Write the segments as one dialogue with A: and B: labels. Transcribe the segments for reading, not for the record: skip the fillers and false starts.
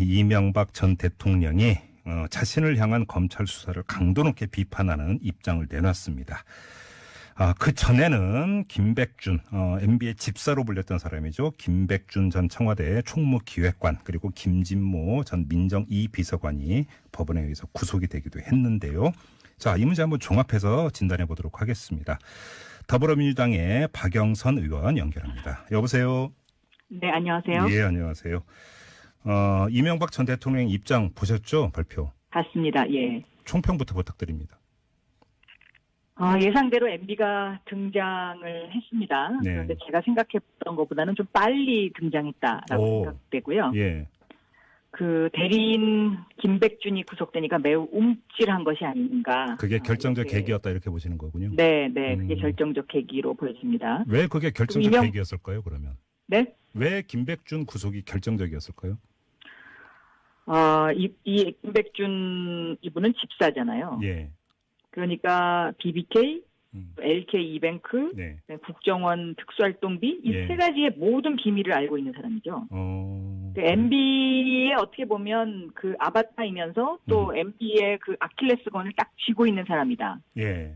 A: 이명박 전 대통령이 자신을 향한 검찰 수사를 강도 높게 비판하는 입장을 내놨습니다. 그 전에는 김백준, MB의 집사로 불렸던 사람이죠. 김백준 전 청와대 총무기획관 그리고 김진모 전 민정 2비서관이 법원에 의해서 구속이 되기도 했는데요. 자, 이 문제 한번 종합해서 진단해 보도록 하겠습니다. 더불어민주당의 박영선 의원 연결합니다. 여보세요.
B: 네, 안녕하세요.
A: 예, 안녕하세요. 이명박 전 대통령 입장 보셨죠? 발표.
B: 봤습니다. 예.
A: 총평부터 부탁드립니다.
B: 예상대로 MB가 등장을 했습니다.
A: 네.
B: 그런데 제가 생각했던 것보다는 좀 빨리 등장했다라고 생각되고요.
A: 예.
B: 그 대리인 김백준이 구속되니까 매우 움찔한 것이 아닌가.
A: 그게 결정적
B: 이렇게.
A: 계기였다 이렇게 보시는 거군요.
B: 네, 네. 그게 결정적 계기로 보여집니다.
A: 왜 그게 결정적 계기였을까요, 그러면?
B: 네?
A: 왜 김백준 구속이 결정적이었을까요?
B: 이 김백준 이분은 집사잖아요.
A: 예.
B: 그러니까 BBK, LK 이뱅크,
A: 네.
B: 국정원 특수활동비 이
A: 예.
B: 세 가지의 모든 비밀을 알고 있는 사람이죠. MB의 어떻게 보면 그 아바타이면서 또 MB의 그 아킬레스건을 딱 쥐고 있는 사람이다.
A: 예.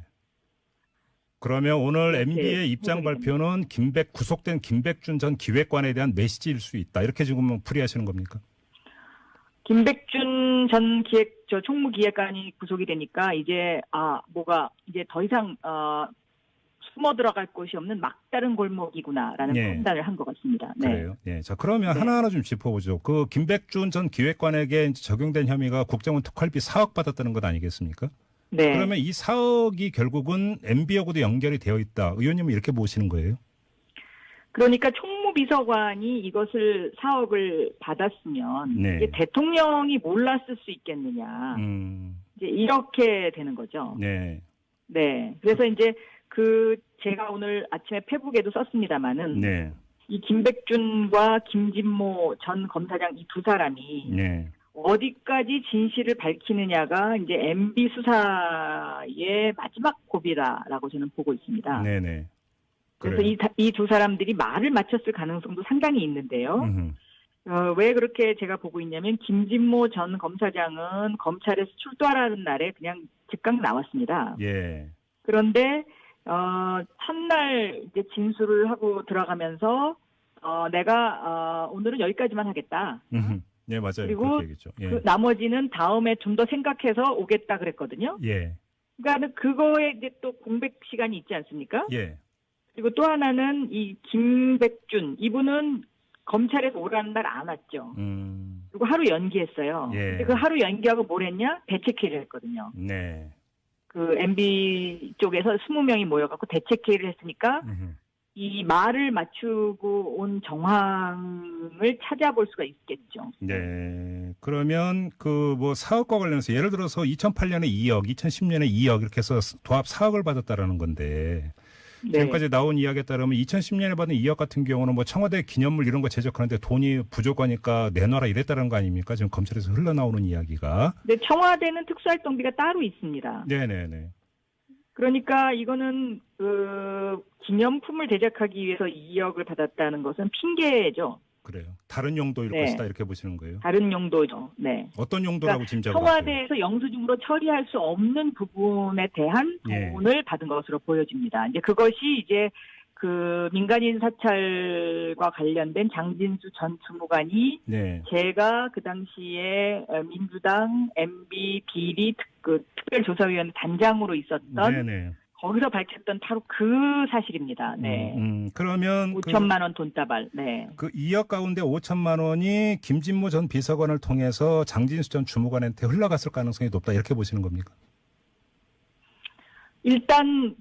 A: 그러면 오늘 MB의 입장 발표는 구속된 김백준 전 기획관에 대한 메시지일 수 있다. 이렇게 지금 풀이하시는 겁니까?
B: 김백준 전 총무기획관이 구속이 되니까 이제 이제 더 이상 숨어 들어갈 곳이 없는 막다른 골목이구나라는
A: 예.
B: 판단을 한 것 같습니다. 네.
A: 그래요. 예. 자, 그러면
B: 네.
A: 하나하나 좀 짚어보죠. 그 김백준 전 기획관에게 적용된 혐의가 국정원 특활비 4억 받았다는 것 아니겠습니까?
B: 네.
A: 그러면 이 4억이 결국은 MB하고도 연결이 되어 있다. 의원님은 이렇게 보시는 거예요?
B: 그러니까 총무비서관이 이것을 4억을 받았으면
A: 네.
B: 이게 대통령이 몰랐을 수 있겠느냐. 이제 이렇게 되는 거죠.
A: 네.
B: 네. 그래서 이제 제가 오늘 아침에 페북에도 썼습니다마는
A: 네.
B: 이 김백준과 김진모 전 검사장 이 두 사람이
A: 네.
B: 어디까지 진실을 밝히느냐가 이제 MB 수사의 마지막 고비다라고 저는 보고 있습니다.
A: 네네.
B: 그래서 이 두 사람들이 말을 맞췄을 가능성도 상당히 있는데요. 왜 그렇게 제가 보고 있냐면 김진모 전 검사장은 검찰에서 출두하라는 날에 그냥 즉각 나왔습니다.
A: 예.
B: 그런데 첫날 이제 진술을 하고 들어가면서 내가 오늘은 여기까지만 하겠다.
A: 네, 맞아요.
B: 그리고
A: 그렇게 얘기했죠. 예.
B: 그 나머지는 다음에 좀 더 생각해서 오겠다 그랬거든요.
A: 예.
B: 그러니까 그거에 이제 또 공백 시간이 있지 않습니까?
A: 예.
B: 그리고 또 하나는 이 김백준 이분은 검찰에서 오라는 날 안 왔죠. 그리고 하루 연기했어요.
A: 예.
B: 근데 그 하루 연기하고 뭘 했냐? 대책회의를 했거든요.
A: 네.
B: 그 MB 쪽에서 20명이 모여갖고 대책회의를 했으니까 이 말을 맞추고 온 정황을 찾아볼 수가 있겠죠.
A: 네. 그러면 그 뭐 사업과 관련해서 예를 들어서 2008년에 2억, 2010년에 2억 이렇게 해서 도합 4억을 받았다라는 건데
B: 네.
A: 지금까지 나온 이야기에 따르면 2010년에 받은 2억 같은 경우는 뭐 청와대 기념물 이런 거 제작하는데 돈이 부족하니까 내놔라 이랬다는 거 아닙니까? 지금 검찰에서 흘러나오는 이야기가.
B: 근데 청와대는 특수활동비가 따로 있습니다.
A: 네네네.
B: 그러니까 이거는 기념품을 제작하기 위해서 2억을 받았다는 것은 핑계죠.
A: 그래요. 다른 용도일
B: 네.
A: 것이다 이렇게 보시는 거예요.
B: 다른 용도죠. 네.
A: 어떤 용도라고
B: 그러니까
A: 짐작을 하세요?
B: 청와대에서 영수증으로 처리할 수 없는 부분에 대한 돈을 받은 것으로 보여집니다. 이제 그것이 이제 그 민간인 사찰과 관련된 장진수 전 주무관이
A: 네.
B: 제가 그 당시에 민주당 MB 비리 특별조사위원회 단장으로 있었던
A: 네네.
B: 거기서 밝혔던 바로 그 사실입니다. 네.
A: 그러면
B: 5천만 원 돈다발. 네.
A: 그 2억 가운데 5천만 원이 김진모 전 비서관을 통해서 장진수 전 주무관한테 흘러갔을 가능성이 높다 이렇게 보시는 겁니까?
B: 일단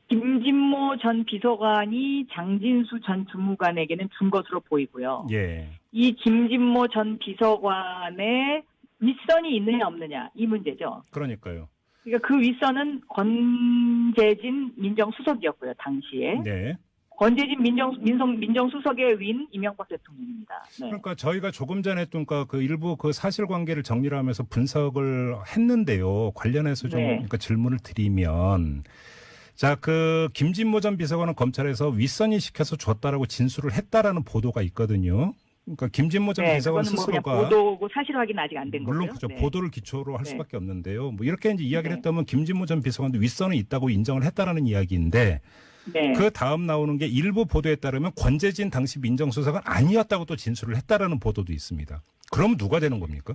B: 김진모 전 비서관이 장진수 전 주무관에게는 준 것으로 보이고요.
A: 예.
B: 이 김진모 전 비서관의 윗선이 있느냐 없느냐 이 문제죠.
A: 그러니까요.
B: 그러니까 그 윗선은 권재진 민정수석이었고요, 당시에.
A: 네.
B: 권재진 민정수석의 윈 이명박 대통령입니다. 네.
A: 그러니까 저희가 조금 전에 그 일부 그 사실관계를 정리를 하면서 분석을 했는데요. 관련해서 좀 그러니까 질문을 드리면 자, 그 김진모 전 비서관은 검찰에서 윗선이 시켜서 줬다라고 진술을 했다라는 보도가 있거든요. 그러니까 김진모 전
B: 네,
A: 비서관
B: 그거는 뭐 그냥
A: 스스로가
B: 보도고 사실 확인 아직 안 된 거고요.
A: 물론 그죠.
B: 네.
A: 보도를 기초로 할
B: 네.
A: 수밖에 없는데요. 뭐 이렇게 이제 이야기를
B: 네.
A: 했다면 김진모 전 비서관도 윗선은 있다고 인정을 했다라는 이야기인데
B: 네.
A: 그 다음 나오는 게 일부 보도에 따르면 권재진 당시 민정수석은 아니었다고 또 진술을 했다라는 보도도 있습니다. 그럼 누가 되는 겁니까?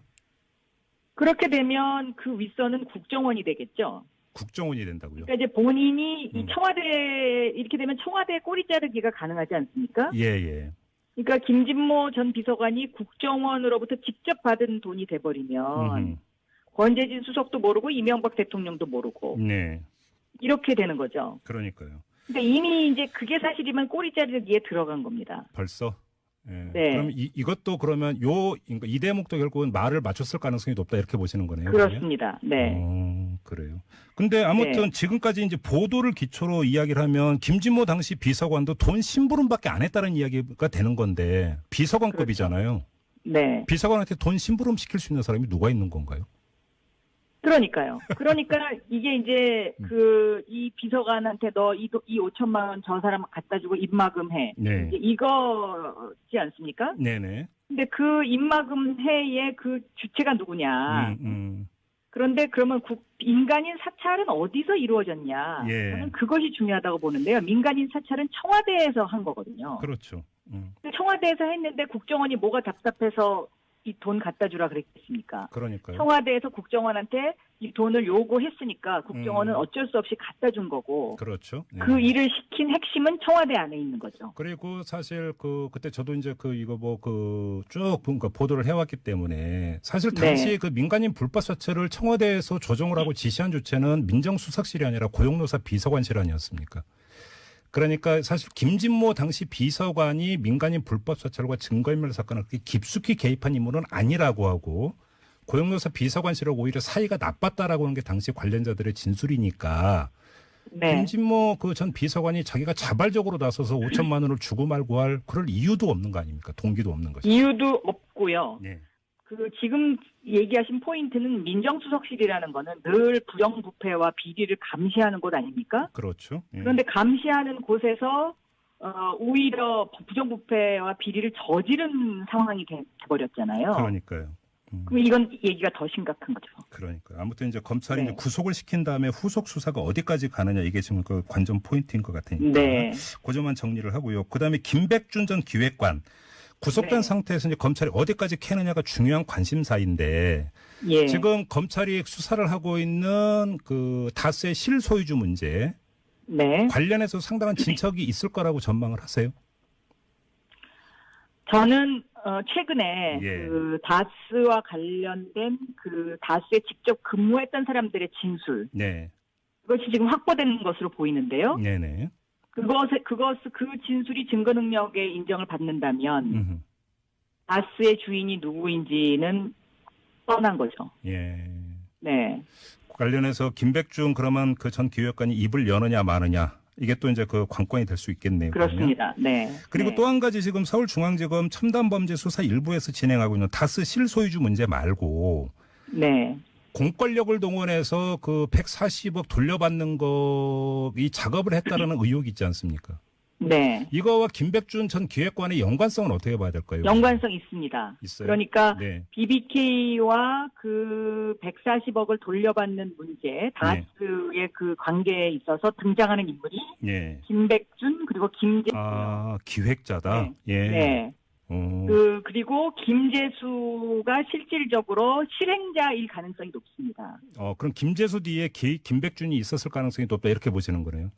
B: 그렇게 되면 그 윗선은 국정원이 되겠죠.
A: 국정원이 된다고요?
B: 그러니까 이제 본인이 이 청와대 이렇게 되면 청와대 꼬리 자르기가 가능하지 않습니까?
A: 예, 예.
B: 그러니까 김진모 전 비서관이 국정원으로부터 직접 받은 돈이 돼버리면 권재진 수석도 모르고 이명박 대통령도 모르고
A: 네.
B: 이렇게 되는 거죠.
A: 그러니까요.
B: 그러니까 이미 이제 그게 사실이면 꼬리 자르기에 들어간 겁니다.
A: 벌써? 예.
B: 네.
A: 그럼 이것도 그러면 그러니까 이 대목도 결국은 말을 맞췄을 가능성이 높다 이렇게 보시는 거네요.
B: 그렇습니다. 네.
A: 그래요. 근데 아무튼
B: 네.
A: 지금까지 이제 보도를 기초로 이야기를 하면 김진모 당시 비서관도 돈 심부름밖에 안 했다는 이야기가 되는 건데 비서관급이잖아요.
B: 네.
A: 비서관한테 돈 심부름 시킬 수 있는 사람이 누가 있는 건가요?
B: 그러니까요. 그러니까 이게 이제 이 비서관한테 너 이 5천만 원 저 사람 갖다 주고 입마금해.
A: 네.
B: 이제 이거지 않습니까?
A: 네네.
B: 근데 그 입마금해의 그 주체가 누구냐. 그런데 그러면 민간인 사찰은 어디서 이루어졌냐.
A: 예.
B: 저는 그것이 중요하다고 보는데요. 민간인 사찰은 청와대에서 한 거거든요.
A: 그렇죠.
B: 근데 청와대에서 했는데 국정원이 뭐가 답답해서 이 돈 갖다 주라 그랬겠습니까?
A: 그러니까요.
B: 청와대에서 국정원한테 이 돈을 요구했으니까 국정원은 어쩔 수 없이 갖다 준 거고.
A: 그렇죠. 네.
B: 그 일을 시킨 핵심은 청와대 안에 있는 거죠.
A: 그리고 사실 그때 저도 이제 쭉 그러니까 보도를 해왔기 때문에 사실 당시
B: 네.
A: 그 민간인 불법 사찰을 청와대에서 조정을 하고 지시한 주체는 민정수석실이 아니라 고용노사 비서관실 아니었습니까? 그러니까 사실 김진모 당시 비서관이 민간인 불법 사찰과 증거인멸 사건을 그렇게 깊숙이 개입한 인물은 아니라고 하고 고용노사 비서관실하고 오히려 사이가 나빴다라고 하는 게 당시 관련자들의 진술이니까
B: 네.
A: 김진모 그 전 비서관이 자기가 자발적으로 나서서 5천만 원을 주고 말고 할 그럴 이유도 없는 거 아닙니까? 동기도 없는 것이죠.
B: 이유도 없고요.
A: 네.
B: 그 지금 얘기하신 포인트는 민정수석실이라는 거는 늘 부정부패와 비리를 감시하는 곳 아닙니까?
A: 그렇죠. 예.
B: 그런데 감시하는 곳에서 오히려 부정부패와 비리를 저지른 상황이 돼버렸잖아요.
A: 그러니까요.
B: 그럼 이건 얘기가 더 심각한 거죠.
A: 그러니까요. 아무튼 이제 검찰이
B: 네.
A: 이제 구속을 시킨 다음에 후속 수사가 어디까지 가느냐 이게 지금 그 관전 포인트인 것 같으니까
B: 네.
A: 그 점만 정리를 하고요. 그다음에 김백준 전 기획관 구속된
B: 네.
A: 상태에서 이제 검찰이 어디까지 캐느냐가 중요한 관심사인데
B: 예.
A: 지금 검찰이 수사를 하고 있는 그 다스의 실소유주 문제
B: 네.
A: 관련해서 상당한 진척이 있을 거라고 전망을 하세요?
B: 저는 최근에
A: 예.
B: 그 다스와 관련된 그 다스에 직접 근무했던 사람들의 진술
A: 네.
B: 그것이 지금 확보되는 것으로 보이는데요.
A: 네네.
B: 그 진술이 증거 능력에 인정을 받는다면 다스의 주인이 누구인지는 뻔한 거죠.
A: 예.
B: 네.
A: 관련해서 김백준 그러면 그 전 기획관이 입을 여느냐 마느냐 이게 또 이제 그 관건이 될 수 있겠네요.
B: 그렇습니다. 네.
A: 그리고
B: 네.
A: 또 한 가지 지금 서울중앙지검 첨단범죄 수사 일부에서 진행하고 있는 다스 실소유주 문제 말고
B: 네.
A: 공권력을 동원해서 그 140억 돌려받는 거 이 작업을 했다라는 의혹이 있지 않습니까?
B: 네.
A: 이거와 김백준 전 기획관의 연관성은 어떻게 봐야 될까요?
B: 연관성 있습니다.
A: 있어요?
B: 그러니까
A: 네.
B: BBK와 그 140억을 돌려받는 문제, 다스의 그 관계에 있어서 등장하는 인물이
A: 예.
B: 김백준 그리고 김재수.
A: 아, 기획자다.
B: 네.
A: 예.
B: 네. 그리고 김재수가 실질적으로 실행자일 가능성이 높습니다.
A: 그럼 김재수 뒤에 김백준이 있었을 가능성이 높다 이렇게 보시는 거네요.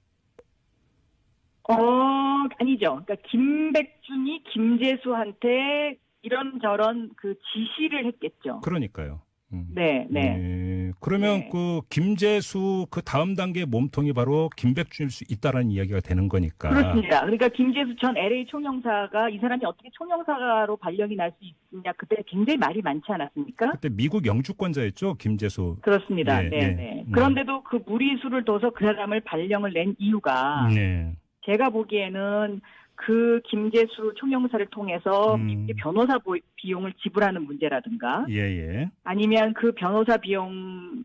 B: 아니죠. 그러니까 김백준이 김재수한테 이런저런 그 지시를 했겠죠.
A: 그러니까요.
B: 네, 네.
A: 예. 그러면
B: 네.
A: 그 김재수 그 다음 단계 몸통이 바로 김백준일 수 있다라는 이야기가 되는 거니까.
B: 그렇습니다. 그러니까 김재수 전 LA 총영사가 이 사람이 어떻게 총영사로 발령이 날 수 있느냐 그때 굉장히 말이 많지 않았습니까?
A: 그때 미국 영주권자였죠, 김재수.
B: 그렇습니다.
A: 예,
B: 네,
A: 예.
B: 네. 그런데도 그 무리수를 둬서 그 사람을 발령을 낸 이유가
A: 네.
B: 제가 보기에는 그 김재수 총영사를 통해서 비용을 지불하는 문제라든가
A: 예.
B: 아니면 그 변호사 비용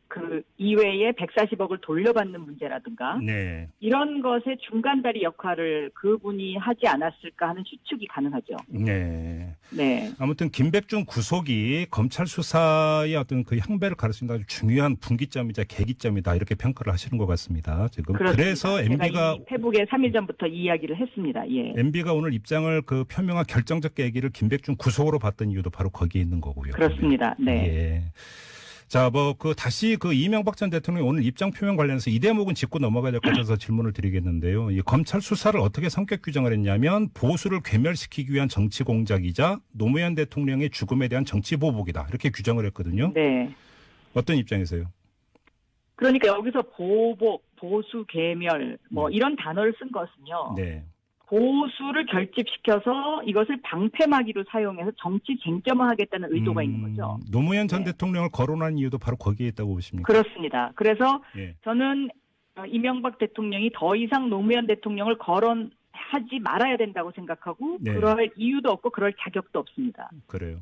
B: 그 이외에 140억을 돌려받는 문제라든가
A: 네.
B: 이런 것의 중간다리 역할을 그분이 하지 않았을까 하는 추측이 가능하죠.
A: 네.
B: 네.
A: 아무튼 김백준 구속이 검찰 수사의 어떤 그 향배를 가르치는 아주 중요한 분기점이자 계기점이다 이렇게 평가를 하시는 것 같습니다. 지금
B: 그렇습니다.
A: 그래서 MB가
B: 페북에 3일 전부터 이 이야기를 했습니다. 예.
A: MB가 오늘 입장을 그 표명한 결정적 계기를 김백준 구속으로 봤던 이유도 바로 거기에 있는 거고요.
B: 그렇습니다. 네.
A: 예. 자, 다시 그 이명박 전 대통령이 오늘 입장 표명 관련해서 이 대목은 짚고 넘어가야 될 것 같아서 질문을 드리겠는데요. 이 검찰 수사를 어떻게 성격 규정을 했냐면 보수를 괴멸시키기 위한 정치 공작이자 노무현 대통령의 죽음에 대한 정치 보복이다. 이렇게 규정을 했거든요.
B: 네.
A: 어떤 입장이세요?
B: 그러니까 여기서 보복, 보수, 괴멸 이런 단어를 쓴 것은요.
A: 네.
B: 보수를 결집시켜서 이것을 방패막이로 사용해서 정치 쟁점화하겠다는 의도가 있는 거죠.
A: 노무현 전
B: 네.
A: 대통령을 거론한 이유도 바로 거기에 있다고 보십니까?
B: 그렇습니다. 그래서
A: 예.
B: 저는 이명박 대통령이 더 이상 노무현 대통령을 거론하지 말아야 된다고 생각하고
A: 네.
B: 그럴 이유도 없고 그럴 자격도 없습니다.
A: 그래요.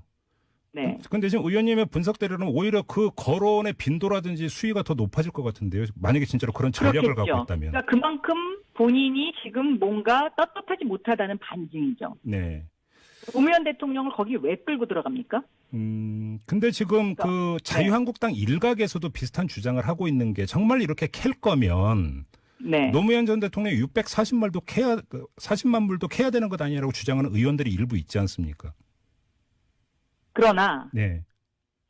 B: 네.
A: 근데 지금 의원님의 분석대로는 오히려 그 거론의 빈도라든지 수위가 더 높아질 것 같은데요. 만약에 진짜로 그런 전략을
B: 그렇겠죠.
A: 갖고 있다면.
B: 그러니까 그만큼 본인이 지금 뭔가 떳떳하지 못하다는 반증이죠.
A: 네.
B: 노무현 대통령을 거기 왜 끌고 들어갑니까?
A: 근데 지금 그 자유한국당 일각에서도 비슷한 주장을 하고 있는 게 정말 이렇게 캘 거면
B: 네.
A: 노무현 전 대통령이 40만 불도 캐야 되는 것 아니냐고 주장하는 의원들이 일부 있지 않습니까?
B: 그러나
A: 네.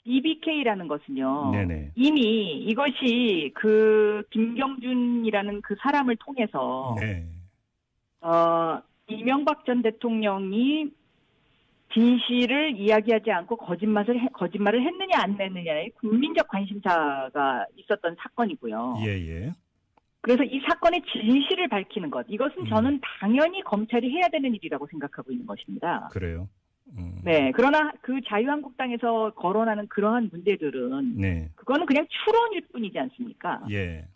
B: BBK라는 것은요.
A: 네네.
B: 이미 이것이 그 김경준이라는 그 사람을 통해서
A: 네.
B: 이명박 전 대통령이 진실을 이야기하지 않고 거짓말을 했느냐 안 했느냐의 국민적 관심사가 있었던 사건이고요.
A: 예.
B: 그래서 이 사건의 진실을 밝히는 것, 이것은 저는 당연히 검찰이 해야 되는 일이라고 생각하고 있는 것입니다.
A: 그래요.
B: 네, 그러나 그 자유한국당에서 거론하는 그러한 문제들은
A: 네.
B: 그거는 그냥 추론일 뿐이지 않습니까?
A: 예.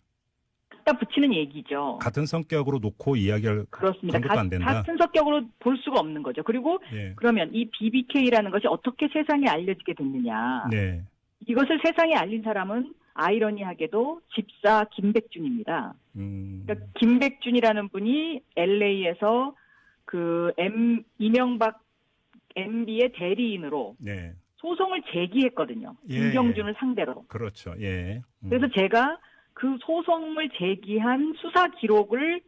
B: 갖다 붙이는 얘기죠.
A: 같은 성격으로 놓고 이야기할
B: 그렇습니다.
A: 그런 것도 안 된다.
B: 같은 성격으로 볼 수가 없는 거죠. 그리고
A: 예.
B: 그러면 이 BBK라는 것이 어떻게 세상에 알려지게 됐느냐.
A: 네.
B: 이것을 세상에 알린 사람은 아이러니하게도 집사 김백준입니다. 그러니까 김백준이라는 분이 LA에서 이명박 MB의 대리인으로
A: 네.
B: 소송을 제기했거든요.
A: 예.
B: 김경준을 상대로.
A: 그렇죠. 예.
B: 그래서 제가 그 소송을 제기한 수사 기록을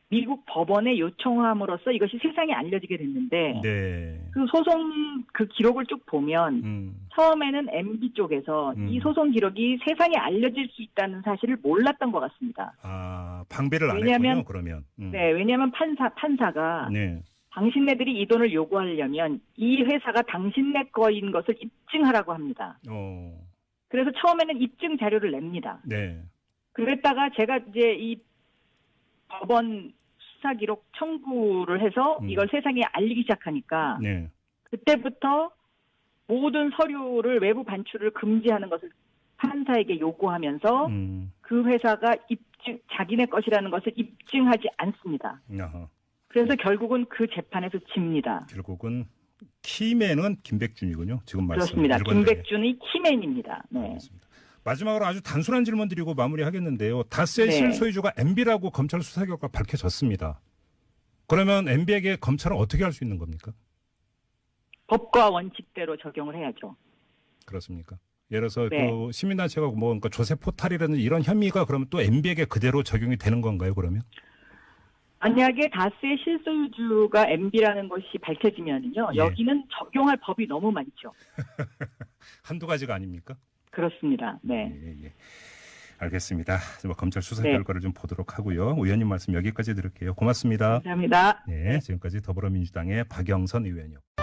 B: 미국 법원에 요청함으로써 이것이 세상에 알려지게 됐는데
A: 네.
B: 그 소송 그 기록을 쭉 보면 처음에는 MB 쪽에서 이 소송 기록이 세상에 알려질 수 있다는 사실을 몰랐던 것 같습니다.
A: 아, 방배를 안
B: 왜냐하면,
A: 했군요. 그러면.
B: 네, 왜냐하면 판사가
A: 네.
B: 당신네들이 이 돈을 요구하려면 이 회사가 당신네 거인 것을 입증하라고 합니다. 그래서 처음에는 입증 자료를 냅니다.
A: 네.
B: 그랬다가 제가 이제 이 법원 수사 기록 청구를 해서 이걸 세상에 알리기 시작하니까
A: 네.
B: 그때부터 모든 서류를 외부 반출을 금지하는 것을 판사에게 요구하면서 그 회사가 자기네 것이라는 것을 입증하지 않습니다.
A: 아하.
B: 그래서 결국은 그 재판에서 집니다.
A: 결국은 키맨은 김백준이군요. 지금
B: 그렇습니다.
A: 일관되게.
B: 김백준이 키맨입니다. 네.
A: 알겠습니다. 마지막으로 아주 단순한 질문 드리고 마무리하겠는데요. 다스의
B: 네.
A: 실소유주가 MB라고 검찰 수사 결과 밝혀졌습니다. 그러면 MB에게 검찰은 어떻게 할 수 있는 겁니까?
B: 법과 원칙대로 적용을 해야죠.
A: 그렇습니까? 예를 들어서
B: 네.
A: 그 시민단체가 그러니까 조세 포탈이라는 이런 혐의가 그러면 또 MB에게 그대로 적용이 되는 건가요? 그러면?
B: 만약에 다스의 실소유주가 MB라는 것이 밝혀지면요,
A: 예.
B: 여기는 적용할 법이 너무 많죠.
A: 한두 가지가 아닙니까?
B: 그렇습니다. 네.
A: 예. 알겠습니다. 검찰 수사
B: 네.
A: 결과를 좀 보도록 하고요. 의원님 말씀 여기까지 들을게요. 고맙습니다.
B: 감사합니다.
A: 네, 지금까지 더불어민주당의 박영선 의원이었습니다.